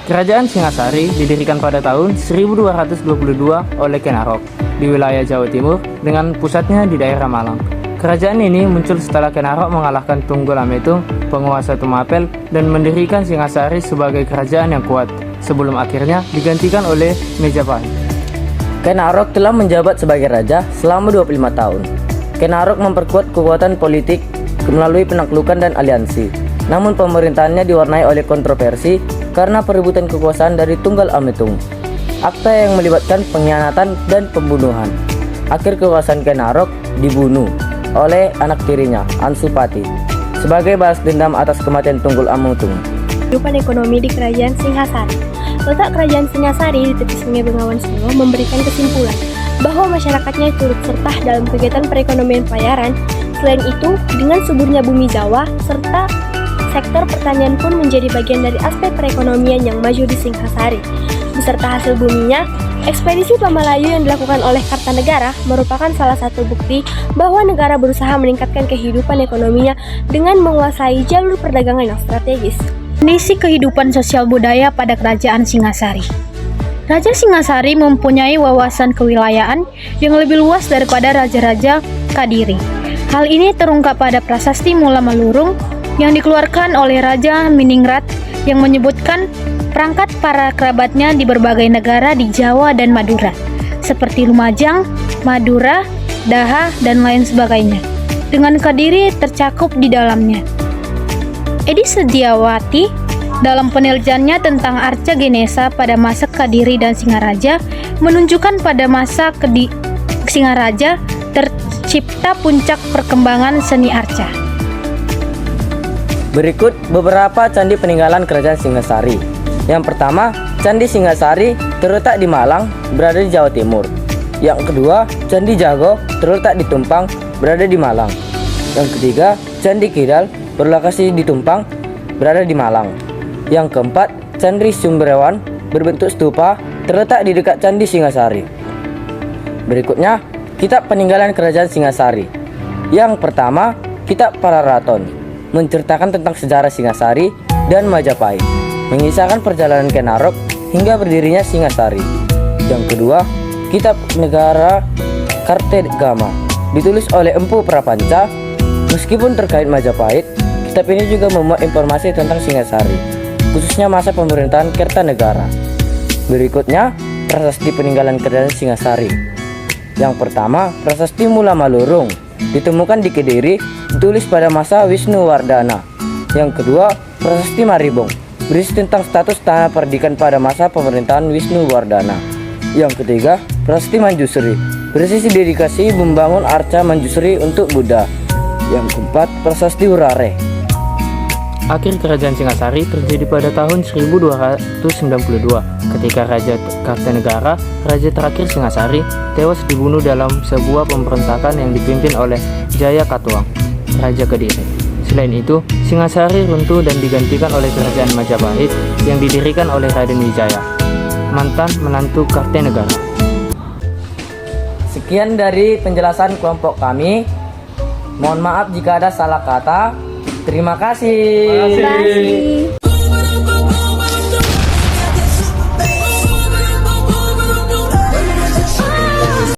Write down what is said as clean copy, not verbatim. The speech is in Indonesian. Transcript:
Kerajaan Singasari didirikan pada tahun 1222 oleh Ken Arok di wilayah Jawa Timur dengan pusatnya di daerah Malang. Kerajaan ini muncul setelah Ken Arok mengalahkan Tunggul Ametung, penguasa Tumapel, dan mendirikan Singasari sebagai kerajaan yang kuat, sebelum akhirnya digantikan oleh Majapahit. Ken Arok telah menjabat sebagai raja selama 25 tahun. Ken Arok memperkuat kekuatan politik melalui penaklukan dan aliansi. Namun pemerintahannya diwarnai oleh kontroversi karena perebutan kekuasaan dari Tunggal Ametung. Akta yang melibatkan pengkhianatan dan pembunuhan. Akhir kekuasaan Ken Arok dibunuh oleh anak tirinya, Ansupati, sebagai balas dendam atas kematian Tunggul Ametung. Kehidupan ekonomi di Kerajaan Singasari. Letak Kerajaan Singasari di tepi Sungai Bengawan Solo memberikan kesimpulan bahwa masyarakatnya turut serta dalam kegiatan perekonomian pelayaran. Selain itu, dengan suburnya bumi Jawa serta sektor pertanian pun menjadi bagian dari aspek perekonomian yang maju di Singasari. Beserta hasil buminya, ekspedisi Pamalayu yang dilakukan oleh Kartanegara merupakan salah satu bukti bahwa negara berusaha meningkatkan kehidupan ekonominya dengan menguasai jalur perdagangan yang strategis. Kondisi kehidupan sosial budaya pada Kerajaan Singasari. Raja Singasari mempunyai wawasan kewilayahan yang lebih luas daripada raja-raja Kadiri. Hal ini terungkap pada prasasti Mula Malurung yang dikeluarkan oleh Raja Miningrat yang menyebutkan perangkat para kerabatnya di berbagai negara di Jawa dan Madura, seperti Lumajang, Madura, Daha, dan lain sebagainya, dengan Kadiri tercakup di dalamnya. Edi Sediawati dalam penelitiannya tentang Arca Genesa pada masa Kadiri dan Singaraja menunjukkan pada masa Singaraja tercipta puncak perkembangan seni arca. Berikut beberapa candi peninggalan Kerajaan Singasari. Yang pertama, Candi Singasari terletak di Malang, berada di Jawa Timur. Yang kedua, Candi Jago terletak di Tumpang, berada di Malang. Yang ketiga, Candi Kidal berlokasi di Tumpang, berada di Malang. Yang keempat, Candi Sumberwan berbentuk stupa terletak di dekat Candi Singasari. Berikutnya, kitab peninggalan Kerajaan Singasari. Yang pertama, Kitab Pararaton menceritakan tentang sejarah Singasari dan Majapahit, mengisahkan perjalanan Ken Arok hingga berdirinya Singasari. Yang kedua, Kitab Negara Kartegama ditulis oleh Empu Prapanca. Meskipun terkait Majapahit, kitab ini juga memuat informasi tentang Singasari, khususnya masa pemerintahan Kertanegara. Berikutnya, prasasti peninggalan Kerajaan Singasari. Yang pertama, prasasti Mula Malurung ditemukan di Kediri, ditulis pada masa Wisnuwardana. Yang kedua, prasasti Maribong berisi tentang status tanah perdikan pada masa pemerintahan Wisnuwardana. Yang ketiga, prasasti Manjusri berisi dedikasi membangun arca Manjusri untuk Buddha. Yang keempat, prasasti Urare. Akhir Kerajaan Singasari terjadi pada tahun 1292 ketika Raja Kartanegara, raja terakhir Singasari, tewas dibunuh dalam sebuah pemberontakan yang dipimpin oleh Jaya Katuang, Raja Kediri. Selain itu, Singasari runtuh dan digantikan oleh Kerajaan Majapahit yang didirikan oleh Raden Wijaya, mantan menantu Kartanegara. Sekian dari penjelasan kelompok kami. Mohon maaf jika ada salah kata. Terima kasih. Terima kasih.